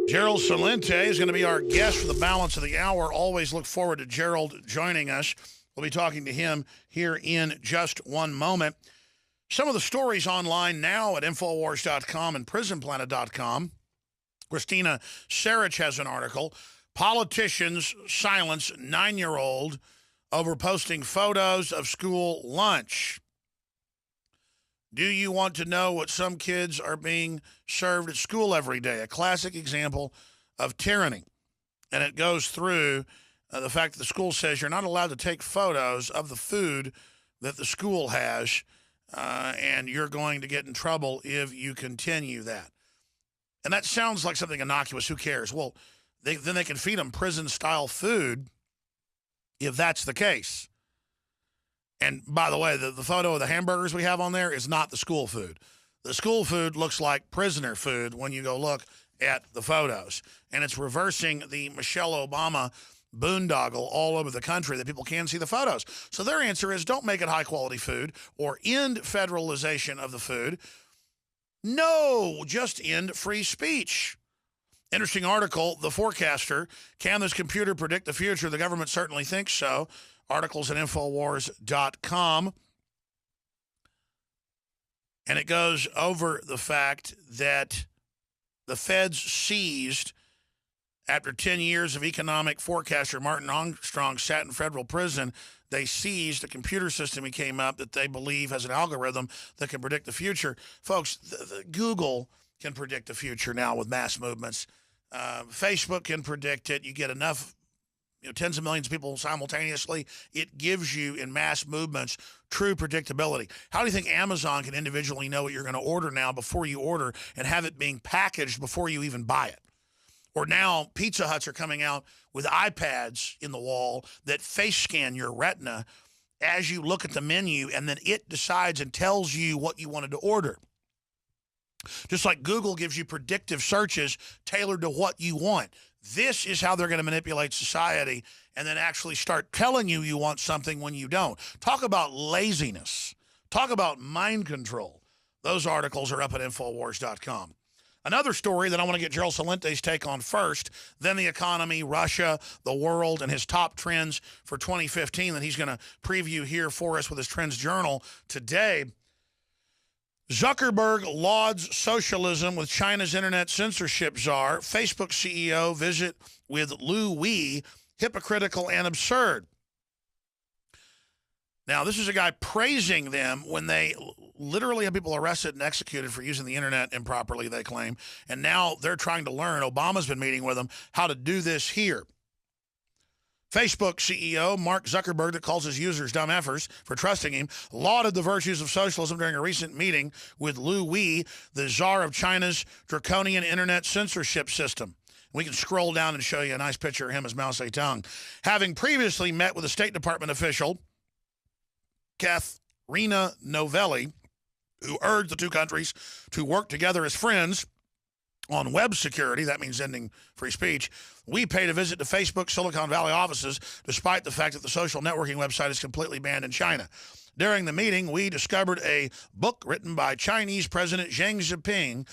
Gerald Celente is going to be our guest for the balance of the hour. Always look forward to Gerald joining us. We'll be talking to him here in just one moment. Some of the stories online now at Infowars.com and PrisonPlanet.com. Christina Sarich has an article. Politicians silence 9-year-old over posting photos of school lunch. Do you want to know what some kids are being served at school every day? A classic example of tyranny. And it goes through the fact that the school says you're not allowed to take photos of the food that the school has, and you're going to get in trouble if you continue that. And that sounds like something innocuous. Who cares? Well, then they can feed them prison-style food if that's the case. And by the way, the photo of the hamburgers we have on there is not the school food. The school food looks like prisoner food when you go look at the photos. And it's reversing the Michelle Obama boondoggle all over the country that people can see the photos. So their answer is don't make it high-quality food or end federalization of the food. No, just end free speech. Interesting article, The Forecaster. Can this computer predict the future? The government certainly thinks so. Articles at Infowars.com. And it goes over the fact that the feds seized, after 10 years of economic forecaster Martin Armstrong sat in federal prison, they seized a computer system he came up that they believe has an algorithm that can predict the future. Folks, Google can predict the future now with mass movements. Facebook can predict it. You get enough tens of millions of people simultaneously, it gives you, in mass movements, true predictability. How do you think Amazon can individually know what you're going to order now before you order and have it being packaged before you even buy it? Or now Pizza Huts are coming out with iPads in the wall that face scan your retina as you look at the menu, and then it decides and tells you what you wanted to order. Just like Google gives you predictive searches tailored to what you want. This is how they're going to manipulate society and then actually start telling you you want something when you don't. Talk about laziness. Talk about mind control. Those articles are up at Infowars.com. Another story that I want to get Gerald Celente's take on first, then the economy, Russia, the world, and his top trends for 2015 that he's going to preview here for us with his Trends Journal today. Zuckerberg lauds socialism with China's internet censorship czar. Facebook CEO visit with Liu Wei, hypocritical and absurd. Now, this is a guy praising them when they literally have people arrested and executed for using the internet improperly, they claim. And now they're trying to learn. Obama's been meeting with them how to do this here. Facebook CEO Mark Zuckerberg, that calls his users dumb effers for trusting him, lauded the virtues of socialism during a recent meeting with Liu Wei, the czar of China's draconian internet censorship system. We can scroll down and show you a nice picture of him as Mao Zedong. Having previously met with a State Department official, Katharina Novelli, who urged the two countries to work together as friends on web security, that means ending free speech, we paid a visit to Facebook Silicon Valley offices, despite the fact that the social networking website is completely banned in China. During the meeting, we discovered a book written by Chinese President Xi Jinping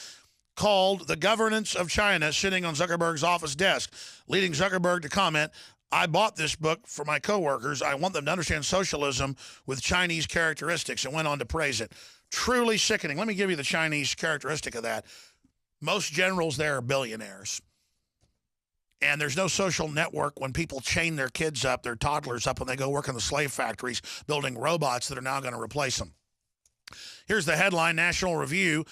called The Governance of China, sitting on Zuckerberg's office desk, leading Zuckerberg to comment, I bought this book for my coworkers. I want them to understand socialism with Chinese characteristics, and went on to praise it. Truly sickening. Let me give you the Chinese characteristic of that. Most generals there are billionaires. And there's no social network when people chain their kids up, their toddlers up, when they go work in the slave factories, building robots that are now going to replace them. Here's the headline, National Review.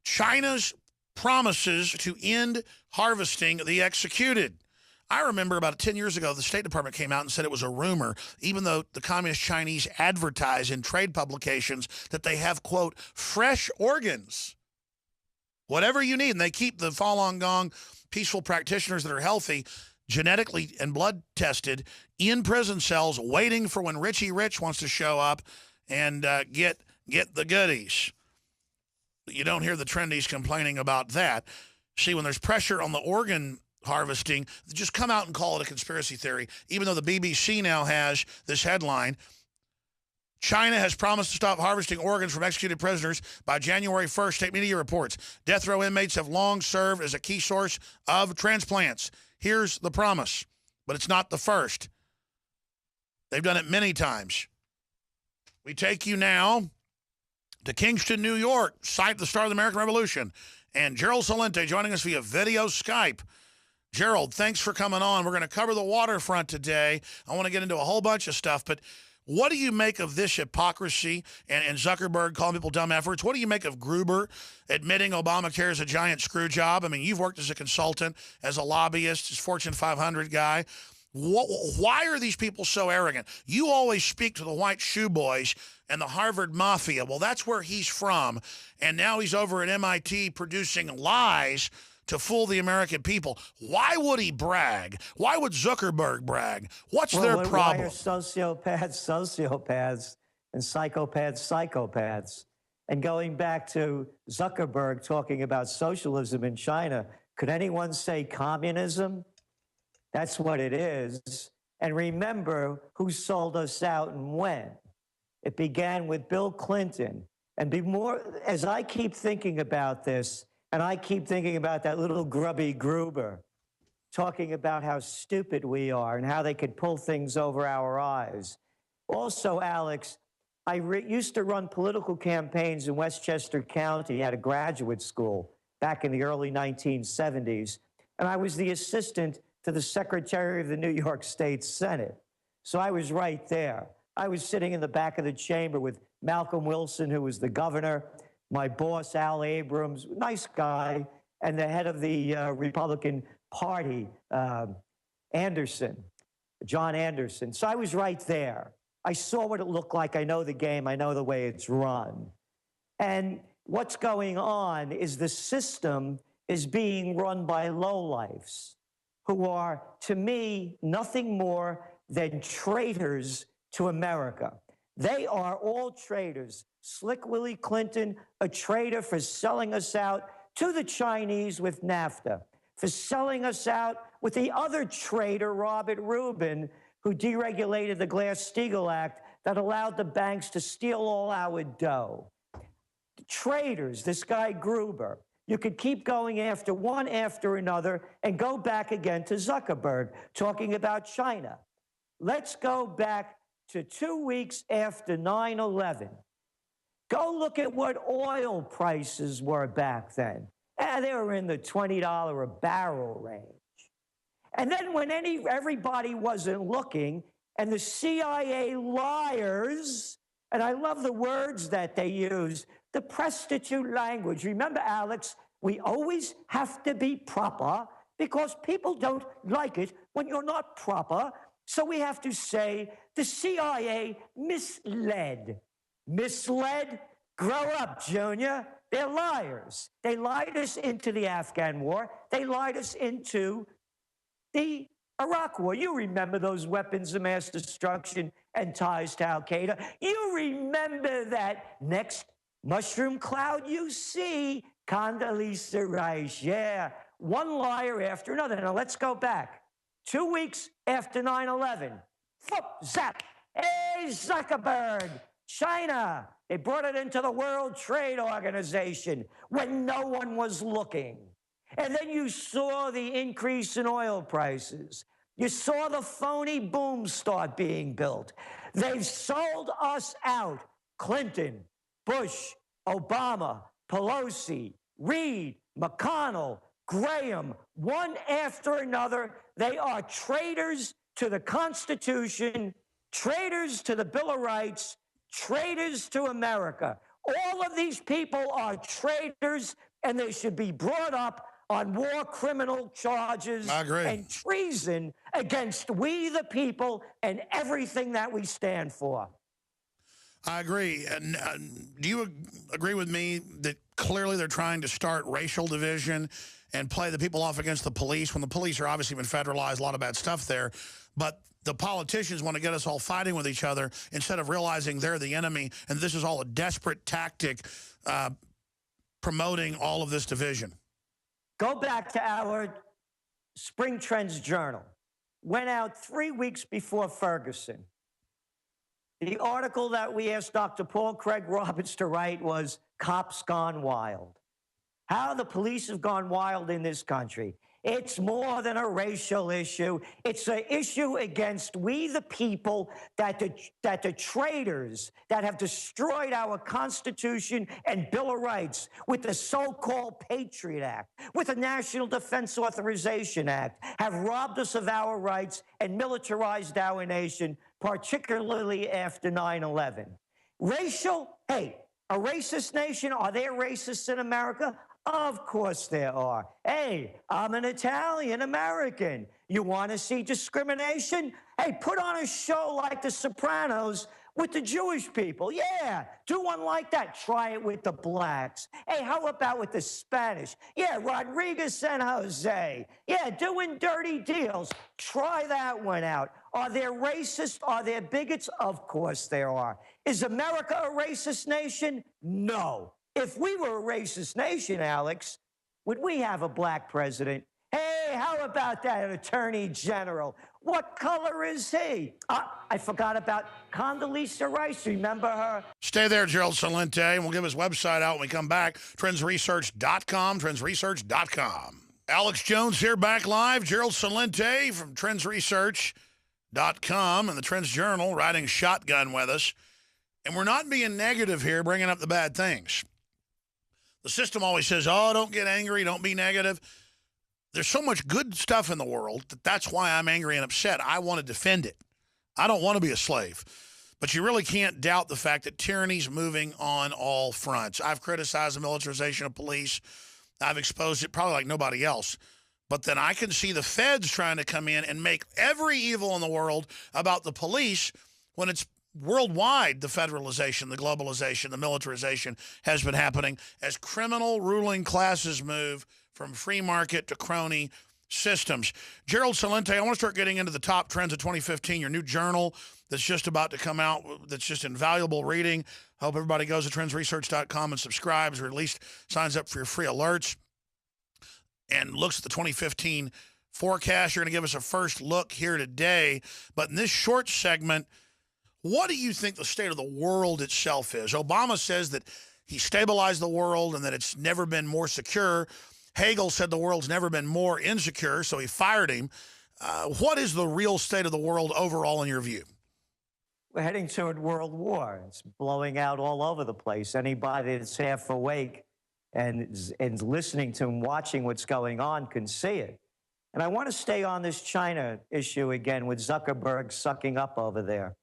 China's promises to end harvesting the executed. I remember about 10 years ago, the State Department came out and said it was a rumor, even though the Communist Chinese advertise in trade publications that they have, quote, fresh organs. Whatever you need. And they keep the Falun Gong peaceful practitioners that are healthy, genetically and blood tested, in prison cells, waiting for when Richie Rich wants to show up and get the goodies. You don't hear the trendies complaining about that. See, when there's pressure on the organ harvesting, just come out and call it a conspiracy theory, even though the BBC now has this headline, China has promised to stop harvesting organs from executed prisoners by January 1st, state media reports. Death row inmates have long served as a key source of transplants. Here's the promise, but it's not the first. They've done it many times. We take you now to Kingston, New York, site of the start of the American Revolution, and Gerald Celente joining us via video Skype. Gerald, thanks for coming on. We're going to cover the waterfront today. I want to get into a whole bunch of stuff, but what do you make of this hypocrisy and Zuckerberg calling people dumb efforts? What do you make of Gruber admitting Obamacare is a giant screw job? I mean, you've worked as a consultant, as a lobbyist, as Fortune 500 guy. Why are these people so arrogant? You always speak to the white shoe boys and the Harvard Mafia. Well, that's where he's from, and now he's over at MIT producing lies to fool the American people. Why would he brag? Why would Zuckerberg brag? What's their problem? Why are sociopaths and psychopaths? And going back to Zuckerberg talking about socialism in China, could anyone say communism? That's what it is. And remember who sold us out and when. It began with Bill Clinton. And as I keep thinking about this, and I keep thinking about that little grubby Gruber talking about how stupid we are and how they could pull things over our eyes. Also, Alex, I used to run political campaigns in Westchester County at a graduate school back in the early 1970s. And I was the assistant to the Secretary of the New York State Senate. So I was right there. I was sitting in the back of the chamber with Malcolm Wilson, who was the governor, my boss, Al Abrams, nice guy, and the head of the Republican Party, John Anderson. So I was right there. I saw what it looked like. I know the game. I know the way it's run. And what's going on is the system is being run by lowlifes who are, to me, nothing more than traitors to America. They are all traitors. Slick Willie Clinton, a traitor for selling us out to the Chinese with NAFTA, for selling us out with the other traitor, Robert Rubin, who deregulated the Glass-Steagall Act that allowed the banks to steal all our dough. Traitors, this guy Gruber. You could keep going after one after another and go back again to Zuckerberg, talking about China. Let's go back to 2 weeks after 9/11. Go look at what oil prices were back then. They were in the $20 a barrel range. And then when everybody wasn't looking, and the CIA liars, and I love the words that they use, the prostitute language. Remember, Alex, we always have to be proper because people don't like it when you're not proper. So we have to say the CIA misled. Misled? Grow up, Junior. They're liars. They lied us into the Afghan war. They lied us into the Iraq war. You remember those weapons of mass destruction and ties to Al-Qaeda. You remember that next mushroom cloud you see, Condoleezza Rice. Yeah, one liar after another. Now let's go back. 2 weeks after 9/11. Zap. Hey, Zuckerberg. China. They brought it into the World Trade Organization when no one was looking. And then you saw the increase in oil prices. You saw the phony boom start being built. They've sold us out. Clinton, Bush, Obama, Pelosi, Reid, McConnell, Graham, one after another. They are traitors to the Constitution, traitors to the Bill of Rights, traitors to America. All of these people are traitors, and they should be brought up on war criminal charges and treason against we the people and everything that we stand for. I agree. And do you agree with me that clearly they're trying to start racial division and play the people off against the police when the police are obviously been federalized, a lot of bad stuff there, but the politicians want to get us all fighting with each other instead of realizing they're the enemy, and this is all a desperate tactic promoting all of this division? Go back to our Spring Trends Journal. Went out 3 weeks before Ferguson. The article that we asked Dr. Paul Craig Roberts to write was Cops Gone Wild. How the police have gone wild in this country. It's more than a racial issue. It's an issue against we the people, that the traitors that have destroyed our Constitution and Bill of Rights with the so-called Patriot Act, with the National Defense Authorization Act, have robbed us of our rights and militarized our nation, particularly after 9/11. Racial? Hey, a racist nation? Are there racists in America? Of course there are. Hey, I'm an Italian American. You want to see discrimination? Hey, put on a show like The Sopranos with the Jewish people. Yeah, do one like that. Try it with the blacks. Hey, how about with the Spanish? Yeah, Rodriguez San Jose. Yeah, doing dirty deals. Try that one out. Are there racists? Are there bigots? Of course there are. Is America a racist nation? No. If we were a racist nation, Alex, would we have a black president? Hey, how about that attorney general? What color is he? I forgot about Condoleezza Rice. Remember her? Stay there, Gerald Celente, and we'll give his website out when we come back. Trendsresearch.com, trendsresearch.com. Alex Jones here, back live. Gerald Celente from trendsresearch.com and the Trends Journal riding shotgun with us. And we're not being negative here, bringing up the bad things. The system always says, oh, don't get angry, don't be negative. There's so much good stuff in the world that's why I'm angry and upset. I want to defend it. I don't want to be a slave. But you really can't doubt the fact that tyranny's moving on all fronts. I've criticized the militarization of police. I've exposed it probably like nobody else. But then I can see the feds trying to come in and make every evil in the world about the police when it's worldwide. The federalization, the globalization, the militarization has been happening as criminal ruling classes move from free market to crony systems. Gerald Celente, I want to start getting into the top trends of 2015, your new journal that's just about to come out, that's just invaluable reading. I hope everybody goes to trendsresearch.com and subscribes, or at least signs up for your free alerts and looks at the 2015 forecast. You're going to give us a first look here today. But in this short segment, what do you think the state of the world itself is? Obama says that he stabilized the world and that it's never been more secure. Hagel said the world's never been more insecure, so he fired him. What is the real state of the world overall in your view? We're heading toward World War. It's blowing out all over the place. Anybody that's half awake and listening to and watching what's going on can see it. And I want to stay on this China issue again with Zuckerberg sucking up over there.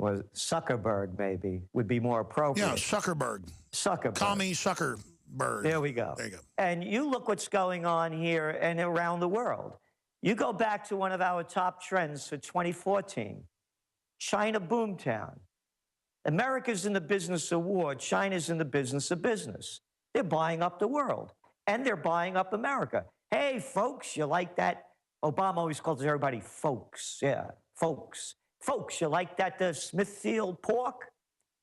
Or Zuckerberg, maybe, would be more appropriate. Yeah, Zuckerberg. Zuckerberg. Commie Zuckerberg. There we go. There you go. And you look what's going on here and around the world. You go back to one of our top trends for 2014, China Boomtown. America's in the business of war. China's in the business of business. They're buying up the world, and they're buying up America. Hey, folks, you like that? Obama always calls everybody folks. Yeah, folks. Folks, you like that Smithfield pork?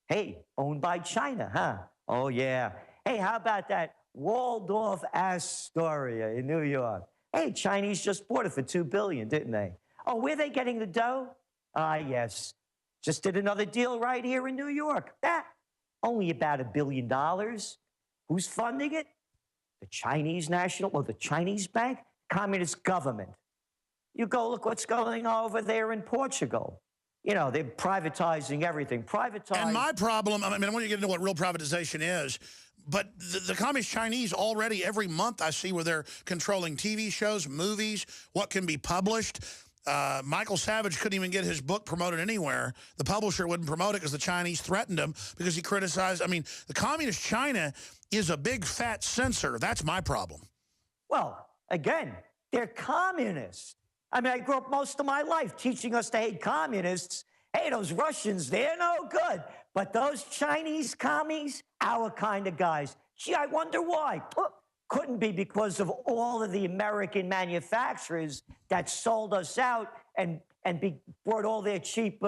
Hey, owned by China, huh? Oh, yeah. Hey, how about that Waldorf Astoria in New York? Hey, Chinese just bought it for $2 billion, didn't they? Oh, where are they getting the dough? Yes. Just did another deal right here in New York. Only about $1 billion. Who's funding it? The Chinese national, or the Chinese bank? Communist government. You go look what's going on over there in Portugal. You know, they're privatizing everything. And my problem, I want to get into what real privatization is, but the Communist Chinese already every month I see where they're controlling TV shows, movies, what can be published. Michael Savage couldn't even get his book promoted anywhere. The publisher wouldn't promote it because the Chinese threatened him because he criticized. The Communist China is a big fat censor. That's my problem. Well, again, they're communists. I grew up most of my life teaching us to hate communists. Hey, those Russians, they're no good. But those Chinese commies, our kind of guys. Gee, I wonder why. Couldn't be because of all of the American manufacturers that sold us out and brought all their cheap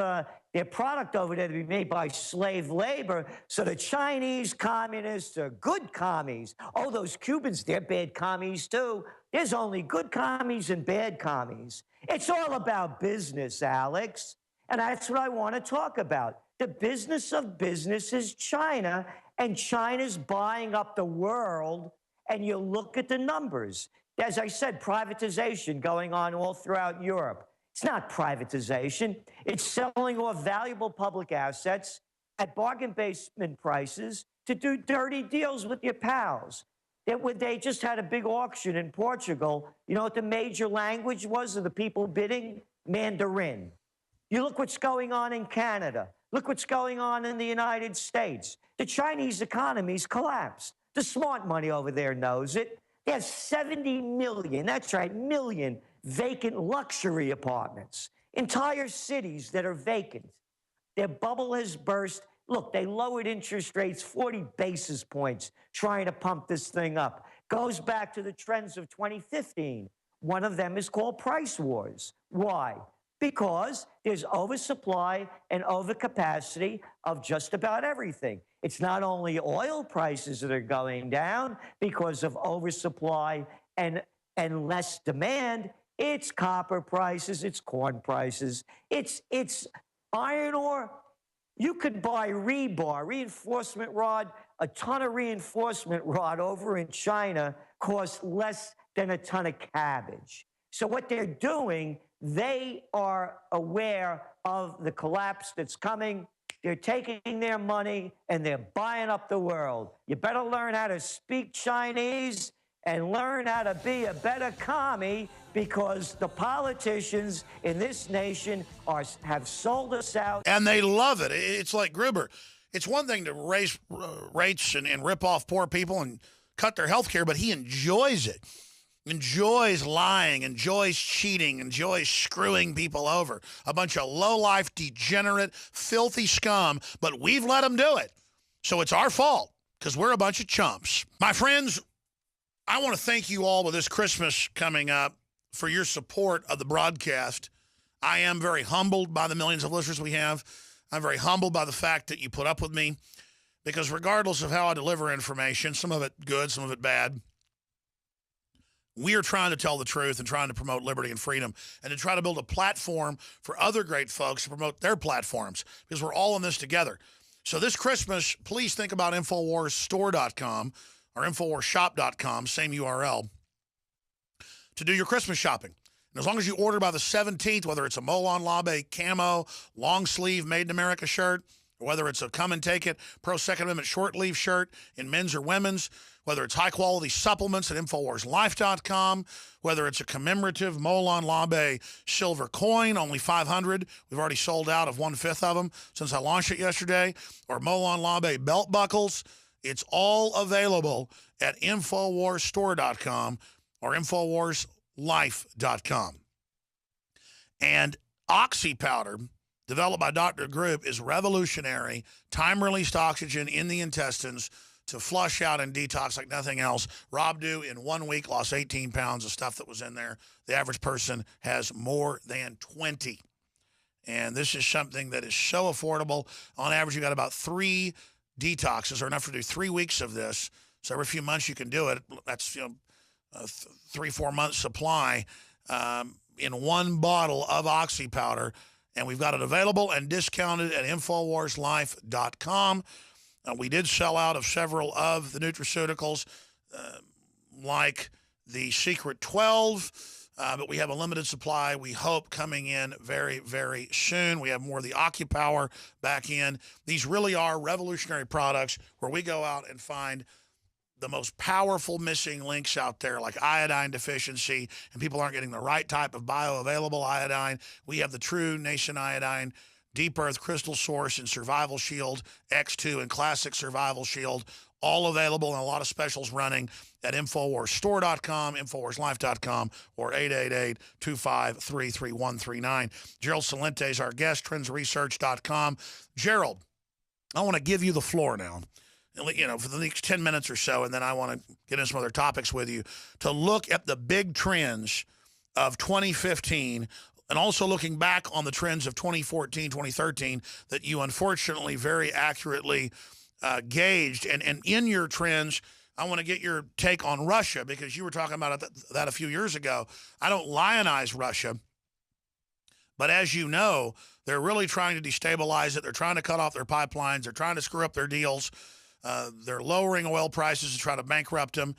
their product over there to be made by slave labor. So the Chinese communists are good commies. Oh, those Cubans, they're bad commies too. There's only good commies and bad commies. It's all about business, Alex. And that's what I want to talk about. The business of business is China, and China's buying up the world. And you look at the numbers. As I said, privatization going on all throughout Europe. It's not privatization. It's selling off valuable public assets at bargain basement prices to do dirty deals with your pals. They just had a big auction in Portugal. You know what the major language was of the people bidding? Mandarin. You look what's going on in Canada. Look what's going on in the United States. The Chinese economy's collapsed. The smart money over there knows it. There's 70 million, that's right, million vacant luxury apartments. Entire cities that are vacant. Their bubble has burst. Look, they lowered interest rates 40 basis points trying to pump this thing up. Goes back to the trends of 2015. One of them is called price wars. Why? Because there's oversupply and overcapacity of just about everything. It's not only oil prices that are going down because of oversupply and less demand. It's copper prices, it's corn prices, it's iron ore. You could buy rebar, reinforcement rod. A ton of reinforcement rod over in China costs less than a ton of cabbage. So what they're doing, they are aware of the collapse that's coming. They're taking their money and they're buying up the world. You better learn how to speak Chinese and learn how to be a better commie, because the politicians in this nation have sold us out. And they love it. It's like Gruber. It's one thing to raise rates and rip off poor people and cut their health care, but he enjoys it. Enjoys lying, enjoys cheating, enjoys screwing people over. A bunch of low-life, degenerate, filthy scum, but we've let them do it. So it's our fault, because we're a bunch of chumps. My friends, I want to thank you all with this Christmas coming up for your support of the broadcast. I am very humbled by the millions of listeners we have. I'm very humbled by the fact that you put up with me, because regardless of how I deliver information, some of it good, some of it bad, we are trying to tell the truth and trying to promote liberty and freedom, and to try to build a platform for other great folks to promote their platforms, because we're all in this together. So this Christmas, please think about InfoWarsStore.com or InfoWarsShop.com, same URL, to do your Christmas shopping. And as long as you order by the 17th, whether it's a Molon Labe camo, long sleeve, made in America shirt, or whether it's a come and take it pro Second Amendment short sleeve shirt in men's or women's, whether it's high quality supplements at InfoWarsLife.com, whether it's a commemorative Molon Labe silver coin, only 500. We've already sold out of 1/5 of them since I launched it yesterday, or Molon Labe belt buckles. It's all available at InfoWarsStore.com or InfoWarsLife.com. And Oxy powder, developed by Dr. Group, is revolutionary, time-released oxygen in the intestines to flush out and detox like nothing else. Rob Dew, in 1 week, lost 18 pounds of stuff that was in there. The average person has more than 20. And this is something that is so affordable. On average, you got about 3 detoxes, or enough to do 3 weeks of this. So every few months you can do it. That's 3-4 months supply in one bottle of Oxy powder. And we've got it available and discounted at InfoWarsLife.com. We did sell out of several of the nutraceuticals, like the Secret 12, but we have a limited supply, we hope, coming in very, very soon. We have more of the AccuPower back in. These really are revolutionary products where we go out and find the most powerful missing links out there, like iodine deficiency, and people aren't getting the right type of bioavailable iodine. We have the true Nation iodine, Deep Earth Crystal Source, and Survival Shield X2 and Classic Survival Shield, all available, and a lot of specials running at InfoWarsStore.com, InfoWarsLife.com, or 888-253-3139. Gerald Celente is our guest, TrendsResearch.com. Gerald, I want to give you the floor now, for the next 10 minutes or so, and then I want to get into some other topics with you, to look at the big trends of 2015, and also looking back on the trends of 2014, 2013 that you unfortunately very accurately gauged. And in your trends, I want to get your take on Russia, because you were talking about that a few years ago. I don't lionize Russia, But as you know, they're really trying to destabilize it. They're trying to cut off their pipelines. They're trying to screw up their deals. They're lowering oil prices to try to bankrupt them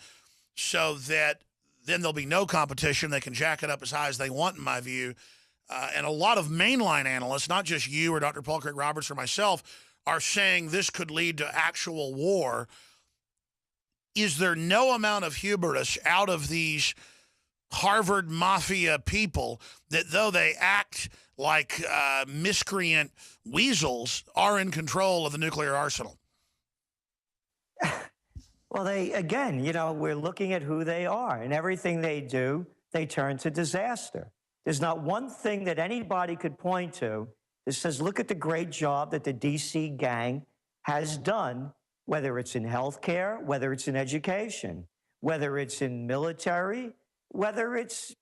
so that then there'll be no competition. They can jack it up as high as they want, in my view. And a lot of mainline analysts, not just you or Dr. Paul Craig Roberts or myself, are saying this could lead to actual war. Is there no amount of hubris out of these Harvard mafia people that, though they act like miscreant weasels, are in control of the nuclear arsenal? Well, again, we're looking at who they are, and everything they do, they turn to disaster. There's not one thing that anybody could point to that says, look at the great job that the DC gang has done, whether it's in healthcare, whether it's in education, whether it's in military, whether it's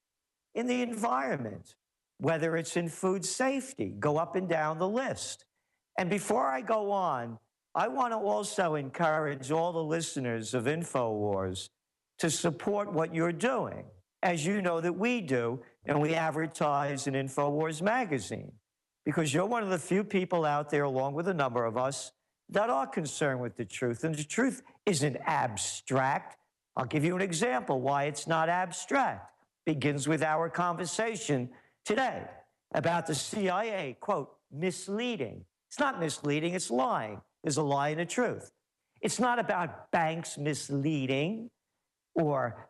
in the environment, whether it's in food safety. Go up and down the list. And before I go on, I want to also encourage all the listeners of Infowars to support what you're doing, as you know that we do, and we advertise in Infowars magazine, because you're one of the few people out there, along with a number of us, that are concerned with the truth. And the truth isn't abstract. I'll give you an example why it's not abstract. Begins with our conversation today about the CIA, quote, misleading. It's not misleading, it's lying. There's a lie and a truth. It's not about banks misleading or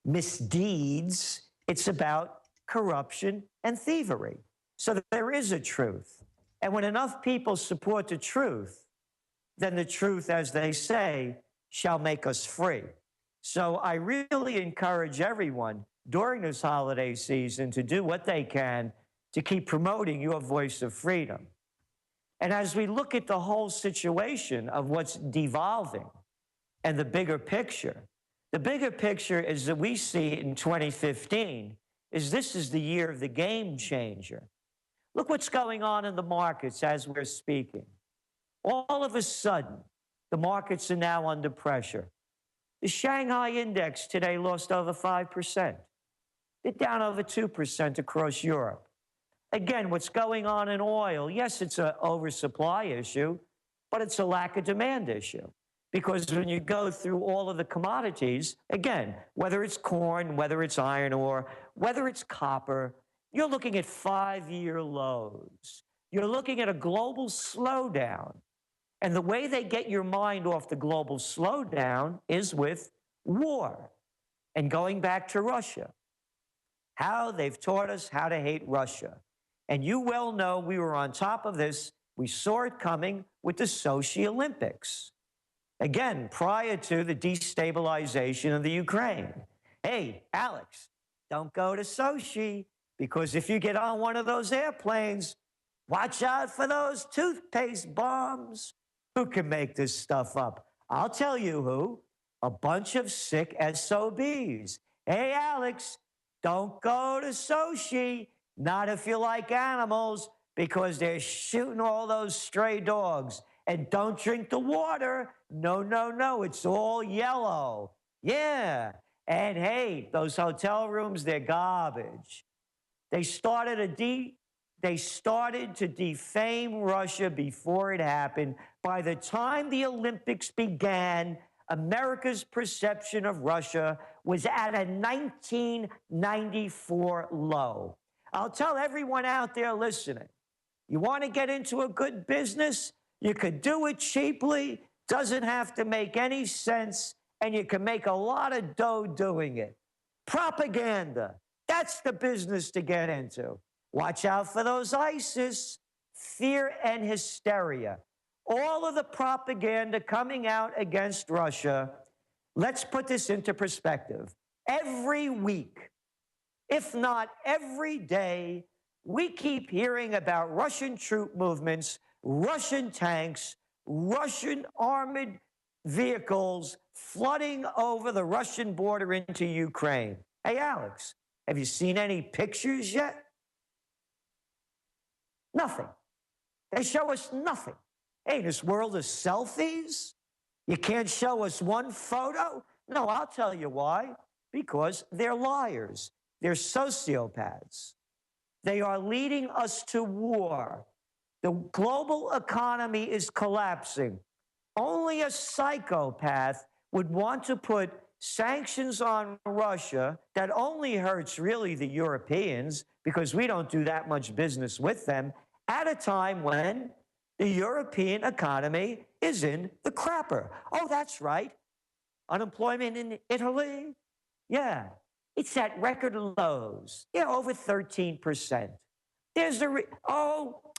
misdeeds. It's about corruption and thievery. So there is a truth. And when enough people support the truth, then the truth, as they say, shall make us free. So I really encourage everyone during this holiday season to do what they can to keep promoting your voice of freedom. And as we look at the whole situation of what's devolving and the bigger picture is that we see in 2015 is this is the year of the game changer. Look what's going on in the markets as we're speaking. All of a sudden, the markets are now under pressure. The Shanghai index today lost over 5%. They're down over 2% across Europe. Again, what's going on in oil? Yes, it's an oversupply issue, but it's a lack of demand issue. Because when you go through all of the commodities, again, whether it's corn, whether it's iron ore, whether it's copper, you're looking at 5-year lows. You're looking at a global slowdown. And the way they get your mind off the global slowdown is with war. And going back to Russia, how they've taught us how to hate Russia. And you well know we were on top of this. We saw it coming with the Sochi Olympics. Again, prior to the destabilization of the Ukraine. Hey, Alex, don't go to Sochi, because if you get on one of those airplanes, watch out for those toothpaste bombs. Who can make this stuff up? I'll tell you who. A bunch of sick SOBs. Hey, Alex, don't go to Sochi. Not if you like animals, because they're shooting all those stray dogs. And don't drink the water. No, no, no. It's all yellow. Yeah. And hey, those hotel rooms, they're garbage. They started to defame Russia before it happened. By the time the Olympics began, America's perception of Russia was at a 1994 low. I'll tell everyone out there listening, you want to get into a good business? You could do it cheaply, doesn't have to make any sense, and you can make a lot of dough doing it. Propaganda, that's the business to get into. Watch out for those ISIS, fear and hysteria. All of the propaganda coming out against Russia, let's put this into perspective. Every week, if not every day, we keep hearing about Russian troop movements, Russian tanks, Russian armored vehicles flooding over the Russian border into Ukraine. Hey, Alex, have you seen any pictures yet? Nothing. They show us nothing. Hey, this world of selfies? You can't show us one photo? No, I'll tell you why. Because they're liars. They're sociopaths. They are leading us to war. The global economy is collapsing. Only a psychopath would want to put sanctions on Russia that only hurts really the Europeans because we don't do that much business with them at a time when the European economy is in the crapper. Oh, that's right. Unemployment in Italy? Yeah, it's at record lows. Yeah, over 13%. There's a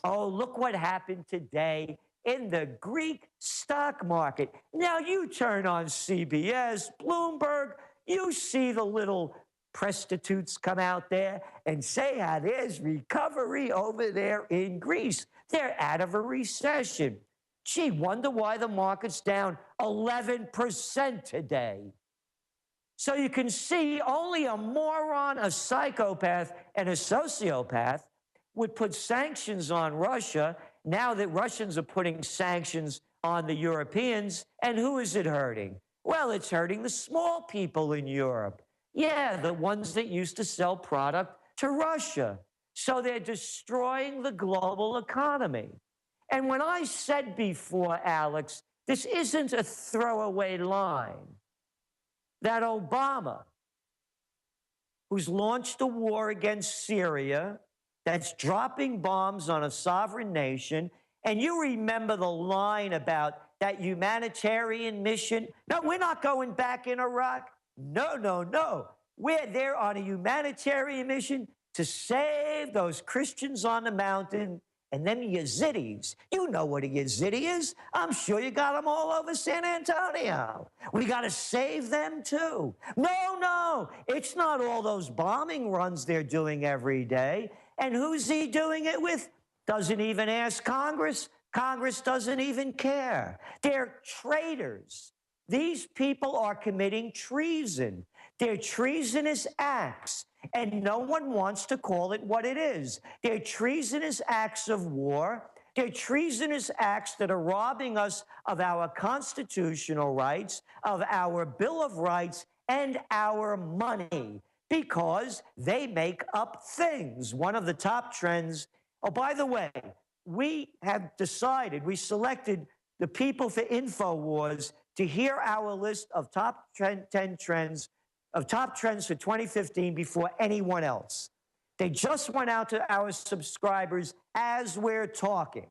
look what happened today in the Greek stock market. Now you turn on CBS, Bloomberg, you see the little prostitutes come out there and say how there's recovery over there in Greece. They're out of a recession. Gee, wonder why the market's down 11% today. So you can see only a moron, a psychopath, and a sociopath would put sanctions on Russia now that Russians are putting sanctions on the Europeans. And who is it hurting? Well, it's hurting the small people in Europe. Yeah, the ones that used to sell product to Russia. So they're destroying the global economy. And when I said before, Alex, this isn't a throwaway line, that Obama, who's launched a war against Syria, that's dropping bombs on a sovereign nation, and you remember the line about that humanitarian mission? No, we're not going back in Iraq. No, no, no. We're there on a humanitarian mission to save those Christians on the mountain and them Yazidis. You know what a Yazidi is. I'm sure you got them all over San Antonio. We got to save them too. No, no, it's not all those bombing runs they're doing every day. And who's he doing it with? Doesn't even ask Congress. Congress doesn't even care. They're traitors. These people are committing treason. They're treasonous acts, and no one wants to call it what it is. They're treasonous acts of war. They're treasonous acts that are robbing us of our constitutional rights, of our Bill of Rights, and our money, because they make up things. One of the top trends, oh, by the way, we have decided, we selected the people for Infowars to hear our list of top 10 trends, of top trends for 2015 before anyone else. They just went out to our subscribers as we're talking.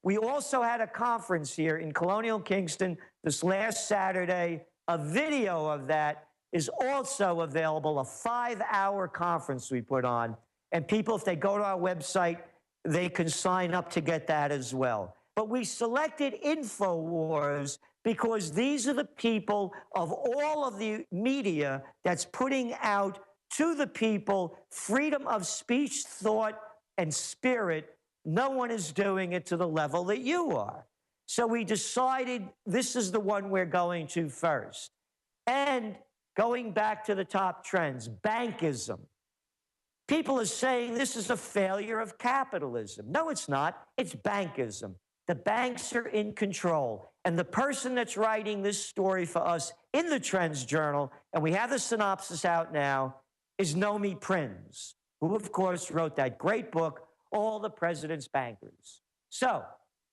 We also had a conference here in Colonial Kingston this last Saturday. A video of that is also available, a 5-hour conference we put on. And people, if they go to our website, they can sign up to get that as well. But we selected Infowars because these are the people of all of the media that's putting out to the people freedom of speech, thought, and spirit. No one is doing it to the level that you are. So we decided this is the one we're going to first. And going back to the top trends, bankism. People are saying this is a failure of capitalism. No, it's not. It's bankism. The banks are in control. And the person that's writing this story for us in the Trends Journal, and we have the synopsis out now, is Nomi Prinz, who, of course, wrote that great book, All the President's Bankers. So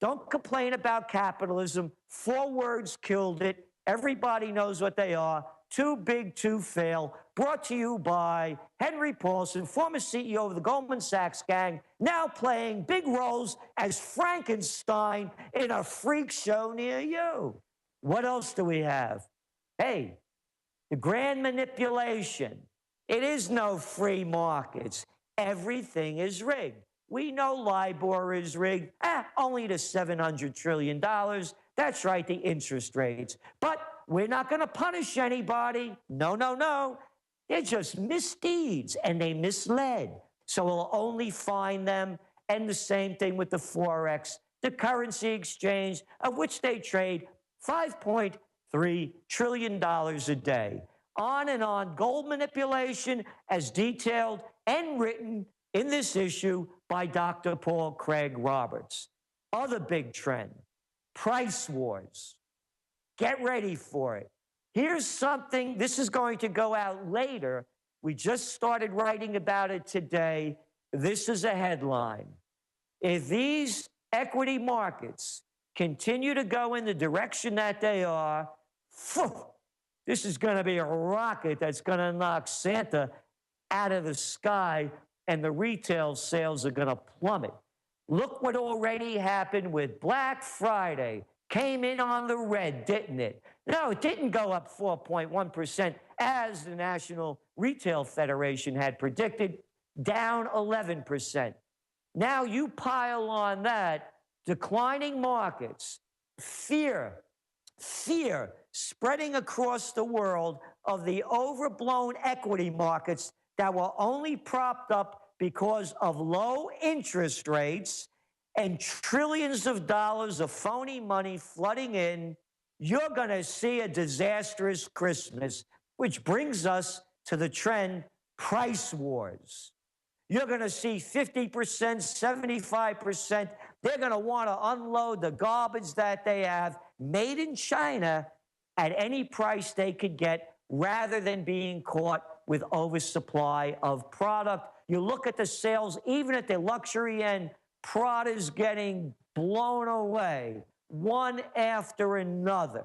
don't complain about capitalism. 4 words killed it. Everybody knows what they are. Too big to fail. Brought to you by Henry Paulson, former CEO of the Goldman Sachs gang, now playing big roles as Frankenstein in a freak show near you. What else do we have? Hey, the grand manipulation. It is no free markets. Everything is rigged. We know LIBOR is rigged. Only to $700 trillion. That's right, the interest rates. But we're not going to punish anybody. No, no, no. They're just misdeeds, and they misled. So we'll only fine them. And the same thing with the Forex, the currency exchange, of which they trade $5.3 trillion a day. On and on. Gold manipulation, as detailed and written in this issue by Dr. Paul Craig Roberts. Other big trend, price wars. Get ready for it. Here's something, this is going to go out later. We just started writing about it today. This is a headline. If these equity markets continue to go in the direction that they are, this is going to be a rocket that's going to knock Santa out of the sky, and the retail sales are going to plummet. Look what already happened with Black Friday. Came in on the red, didn't it? No, it didn't go up 4.1% as the National Retail Federation had predicted, down 11%. Now you pile on that, declining markets, fear spreading across the world of the overblown equity markets that were only propped up because of low interest rates and trillions of dollars of phony money flooding in. You're going to see a disastrous Christmas, which brings us to the trend price wars. You're going to see 50%, 75%. They're going to want to unload the garbage that they have made in China at any price they could get rather than being caught with oversupply of product. You look at the sales, even at the luxury end, Prada's getting blown away one after another.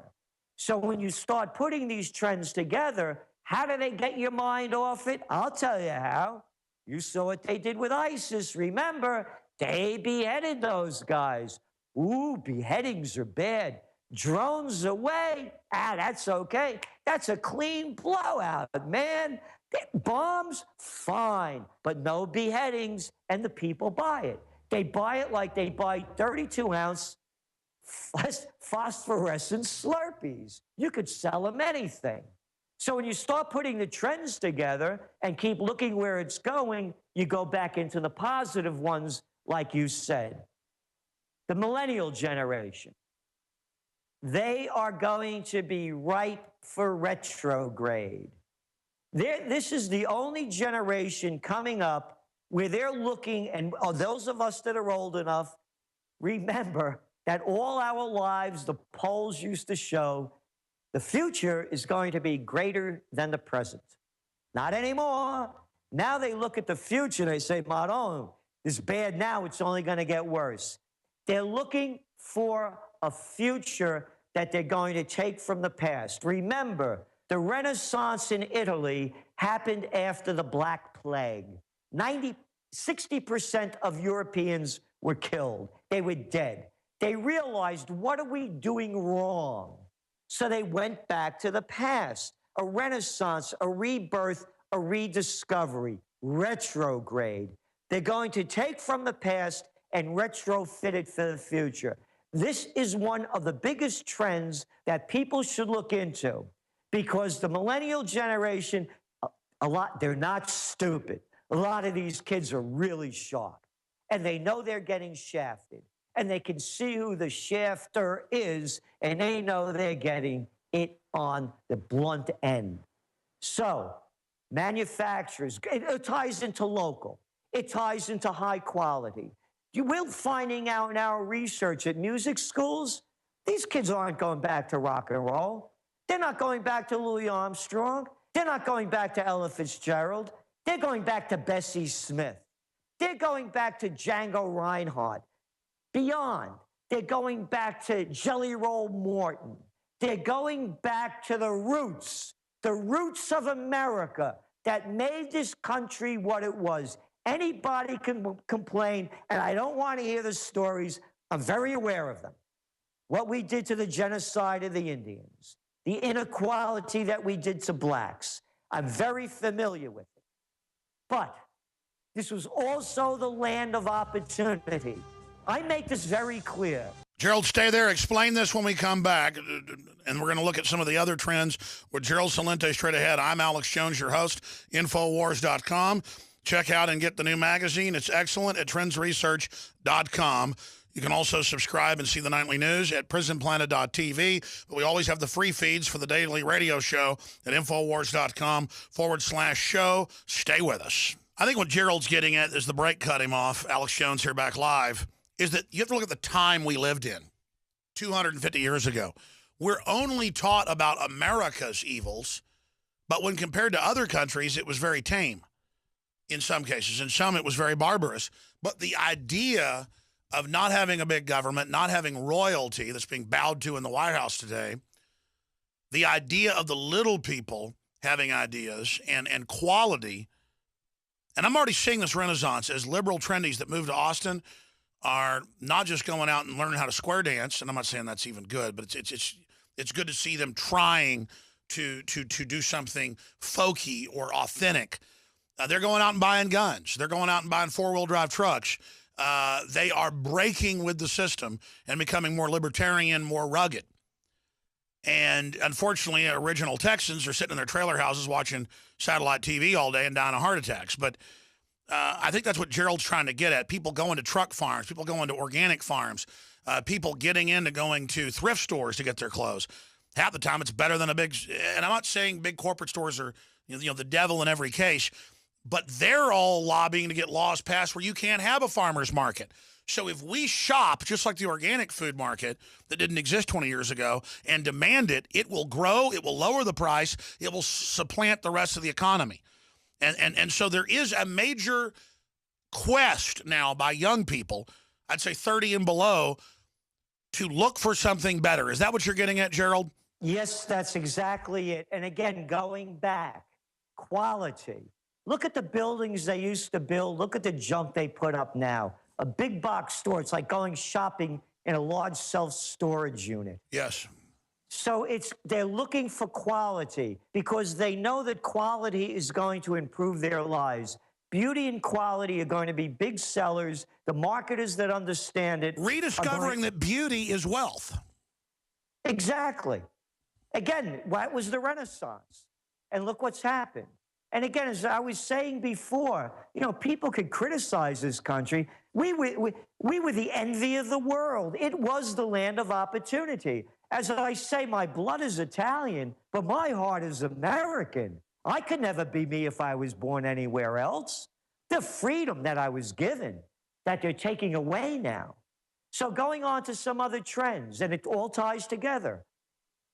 So when you start putting these trends together, how do they get your mind off it? I'll tell you how. You saw what they did with ISIS. Remember, they beheaded those guys. Ooh, beheadings are bad. Drones away. That's okay. That's a clean blowout, man. Bombs, fine, but no beheadings, and the people buy it. They buy it like they buy 32-ounce phosphorescent Slurpees. You could sell them anything. So when you start putting the trends together and keep looking where it's going, you go back into the positive ones, like you said. The millennial generation, they are going to be ripe for retrograde. This is the only generation coming up where they're looking, and those of us that are old enough, remember that all our lives, the polls used to show, the future is going to be greater than the present. Not anymore. Now they look at the future, they say, Maron, it's bad now, it's only going to get worse. They're looking for a future that they're going to take from the past. Remember, the Renaissance in Italy happened after the Black Plague. 60% of Europeans were killed. They were dead. They realized, what are we doing wrong? So they went back to the past. A renaissance, a rebirth, a rediscovery, retrograde. They're going to take from the past and retrofit it for the future. This is one of the biggest trends that people should look into, because the millennial generation, they're not stupid. A lot of these kids are really sharp, and they know they're getting shafted, and they can see who the shafter is, and they know they're getting it on the blunt end. So manufacturers, it ties into local. It ties into high quality. We're finding out in our research at music schools, these kids aren't going back to rock and roll. They're not going back to Louis Armstrong. They're not going back to Ella Fitzgerald. They're going back to Bessie Smith. They're going back to Django Reinhardt. Beyond, they're going back to Jelly Roll Morton. They're going back to the roots of America that made this country what it was. Anybody can complain, and I don't want to hear the stories. I'm very aware of them. What we did to the genocide of the Indians, the inequality that we did to blacks. I'm very familiar with it. But this was also the land of opportunity. I make this very clear. Gerald, stay there. Explain this when we come back. And we're going to look at some of the other trends with Gerald Celente straight ahead. I'm Alex Jones, your host, Infowars.com. Check out and get the new magazine. It's excellent at trendsresearch.com. You can also subscribe and see the nightly news at prisonplanet.tv. But we always have the free feeds for the daily radio show at Infowars.com/show. Stay with us. I think what Gerald's getting at is the break cut him off. Alex Jones here back live. Is that you have to look at the time we lived in 250 years ago. We're only taught about America's evils, but when compared to other countries, it was very tame. in some cases. In some, it was very barbarous. But the idea of not having a big government, not having royalty that's being bowed to in the White House today, the idea of the little people having ideas and quality. And I'm already seeing this renaissance as liberal trendies that move to Austin are not just going out and learning how to square dance. And I'm not saying that's even good, but it's good to see them trying to do something folky or authentic. They're going out and buying guns. They're going out and buying four-wheel drive trucks. They are breaking with the system and becoming more libertarian, more rugged. And unfortunately, original Texans are sitting in their trailer houses watching satellite TV all day and dying of heart attacks. But I think that's what Gerald's trying to get at. People going to truck farms, people going to organic farms, people getting into going to thrift stores to get their clothes. Half the time, it's better than a big. And I'm not saying big corporate stores are the devil in every case, but they're all lobbying to get laws passed where you can't have a farmer's market. So if we shop, just like the organic food market that didn't exist 20 years ago, and demand it, it will grow, it will lower the price, it will supplant the rest of the economy. And so there is a major quest now by young people, I'd say 30 and below, to look for something better. Is that what you're getting at, Gerald? Yes, that's exactly it. And again, going back, quality. Look at the buildings they used to build. Look at the junk they put up now. A big box store, it's like going shopping in a large self-storage unit. Yes. So they're looking for quality because they know that quality is going to improve their lives. Beauty and quality are going to be big sellers. The marketers that understand it. Rediscovering that beauty is wealth. Exactly. Again, that was the Renaissance. And look what's happened. And again, as I was saying before, people could criticize this country. We were the envy of the world. It was the land of opportunity. As I say, my blood is Italian, but my heart is American. I could never be me if I was born anywhere else. The freedom that I was given, that they're taking away now. So going on to some other trends, and it all ties together.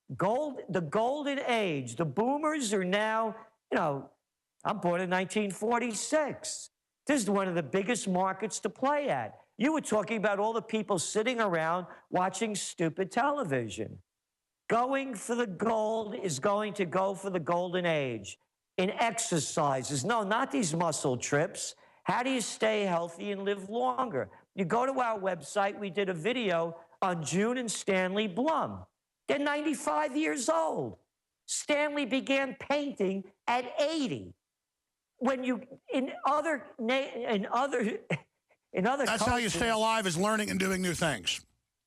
The golden age, the boomers are now, I'm born in 1946. This is one of the biggest markets to play at. You were talking about all the people sitting around watching stupid television. Going for the gold is going to go for the golden age. In exercises, no, not these muscle trips. How do you stay healthy and live longer? You go to our website. We did a video on June and Stanley Blum. They're 95 years old. Stanley began painting at 80. When you in other That's cultures, how you stay alive, is learning and doing new things.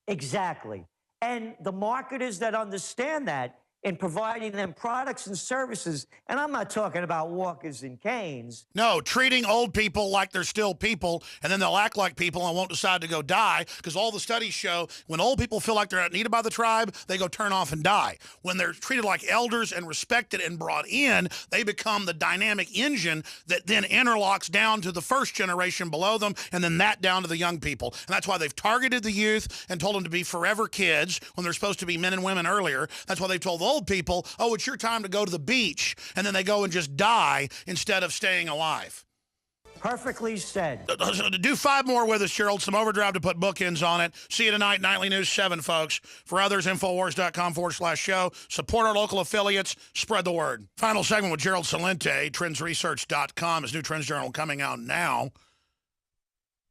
Exactly. And the marketers that understand that in providing them products and services, and I'm not talking about walkers and canes. No, treating old people like they're still people, and then they'll act like people and won't decide to go die, because all the studies show when old people feel like they're not needed by the tribe, they go turn off and die. When they're treated like elders and respected and brought in, they become the dynamic engine that then interlocks down to the first generation below them, and then that down to the young people. And that's why they've targeted the youth and told them to be forever kids when they're supposed to be men and women earlier. That's why they've told old people, oh, it's your time to go to the beach, and then they go and just die instead of staying alive. Perfectly said. Do 5 more with us, Gerald. Some overdrive to put bookends on it. See you tonight, Nightly News 7, folks. For others, Infowars.com/show. Support our local affiliates. Spread the word. Final segment with Gerald Celente, TrendsResearch.com. His new Trends Journal coming out now.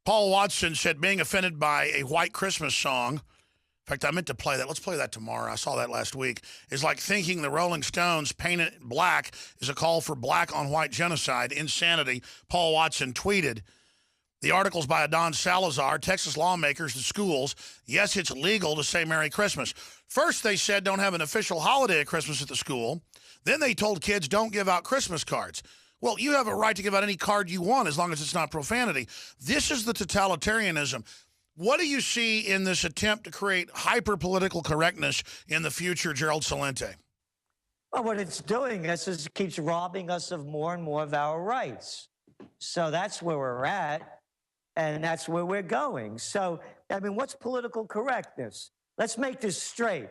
Paul Watson said being offended by a white Christmas song, in fact, I meant to play that. Let's play that tomorrow. I saw that last week. Is like thinking the Rolling Stones painted black is a call for black on white genocide. Insanity, Paul Watson tweeted. The article's by Adon Salazar, Texas lawmakers to schools. Yes, it's legal to say Merry Christmas. First, they said don't have an official holiday at Christmas at the school. Then they told kids don't give out Christmas cards. Well, you have a right to give out any card you want as long as it's not profanity. This is the totalitarianism. What do you see in this attempt to create hyper-political correctness in the future, Gerald Celente? Well, what it's doing is it keeps robbing us of more and more of our rights. So that's where we're at, and that's where we're going. So, what's political correctness? Let's make this straight.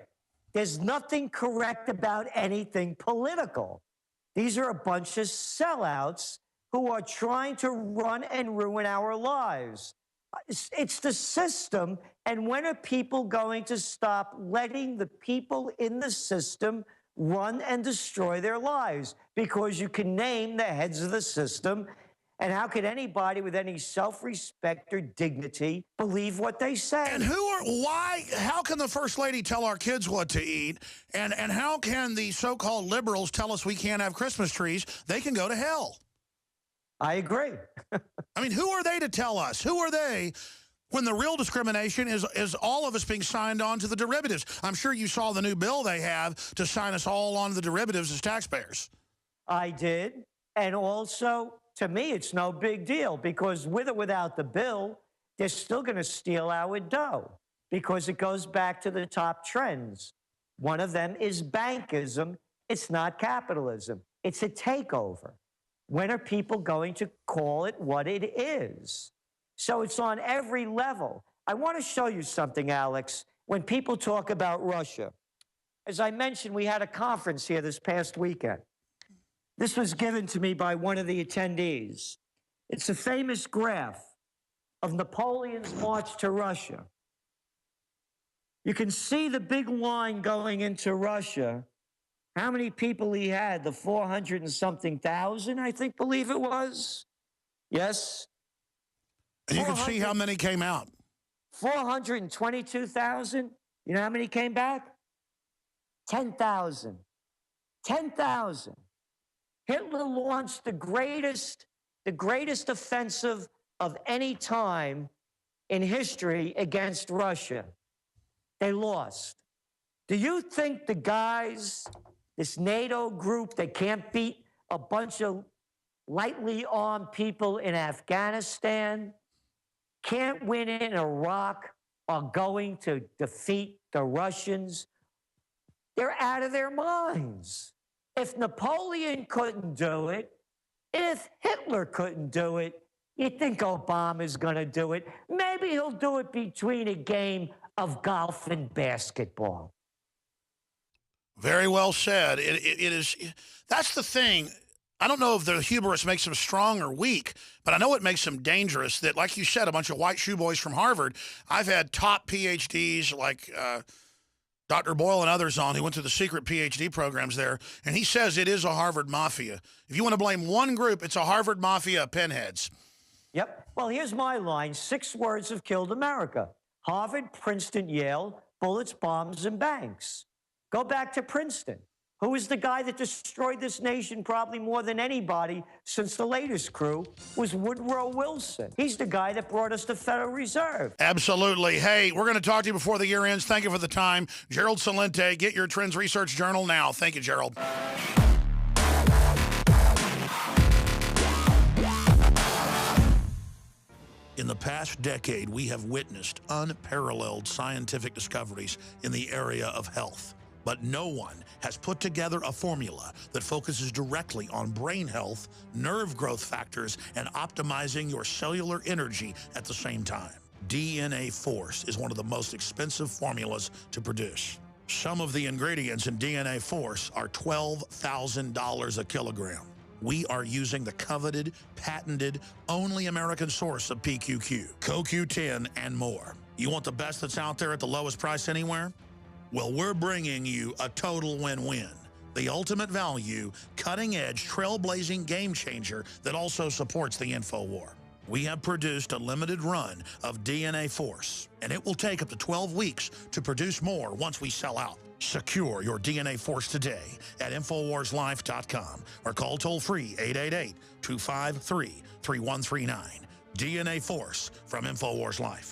There's nothing correct about anything political. These are a bunch of sellouts who are trying to run and ruin our lives. It's the system. And when are people going to stop letting the people in the system run and destroy their lives? Because you can name the heads of the system. And how could anybody with any self-respect or dignity believe what they say? And how can the First Lady tell our kids what to eat? And how can the so-called liberals tell us we can't have Christmas trees? They can go to hell. I agree. I mean, who are they to tell us? Who are they when the real discrimination is all of us being signed on to the derivatives? I'm sure you saw the new bill they have to sign us all on to the derivatives as taxpayers. I did. And also, to me, it's no big deal because with or without the bill, they're still going to steal our dough because it goes back to the top trends. One of them is bankism. It's not capitalism. It's a takeover. When are people going to call it what it is? So it's on every level. I want to show you something, Alex. When people talk about Russia, as I mentioned, we had a conference here this past weekend. This was given to me by one of the attendees. It's a famous graph of Napoleon's march to Russia. You can see the big line going into Russia. How many people he had? The 400 and something thousand, I believe it was. Yes. And you can see how many came out. 422,000. You know how many came back? 10,000. 10,000. Hitler launched the greatest offensive of any time in history against Russia. They lost. Do you think the guys, this NATO group that can't beat a bunch of lightly armed people in Afghanistan, can't win in Iraq, are going to defeat the Russians? They're out of their minds. If Napoleon couldn't do it, if Hitler couldn't do it, you think Obama's going to do it? Maybe he'll do it between a game of golf and basketball. Very well said. It is. That's the thing. I don't know if the hubris makes them strong or weak, but I know it makes them dangerous. That, like you said, a bunch of white shoe boys from Harvard. I've had top PhDs like Dr. Boyle and others on who went through the secret PhD programs there, and he says it is a Harvard mafia. If you want to blame one group, it's a Harvard mafia of pinheads. Yep. Well, here's my line. 6 words have killed America. Harvard, Princeton, Yale, bullets, bombs, and banks. Go back to Princeton. Who is the guy that destroyed this nation probably more than anybody since the latest crew was Woodrow Wilson. He's the guy that brought us the Federal Reserve. Absolutely. Hey, we're going to talk to you before the year ends. Thank you for the time. Gerald Celente, get your Trends Research Journal now. Thank you, Gerald. In the past decade, we have witnessed unparalleled scientific discoveries in the area of health. But no one has put together a formula that focuses directly on brain health, nerve growth factors, and optimizing your cellular energy at the same time. DNA Force is one of the most expensive formulas to produce. Some of the ingredients in DNA Force are $12,000 a kilogram. We are using the coveted, patented, only American source of PQQ, CoQ10, and more. You want the best that's out there at the lowest price anywhere? Well, we're bringing you a total win-win. The ultimate value, cutting-edge, trailblazing game changer that also supports the InfoWar. We have produced a limited run of DNA Force, and it will take up to 12 weeks to produce more once we sell out. Secure your DNA Force today at InfoWarsLife.com or call toll-free 888-253-3139. DNA Force from InfoWars Life.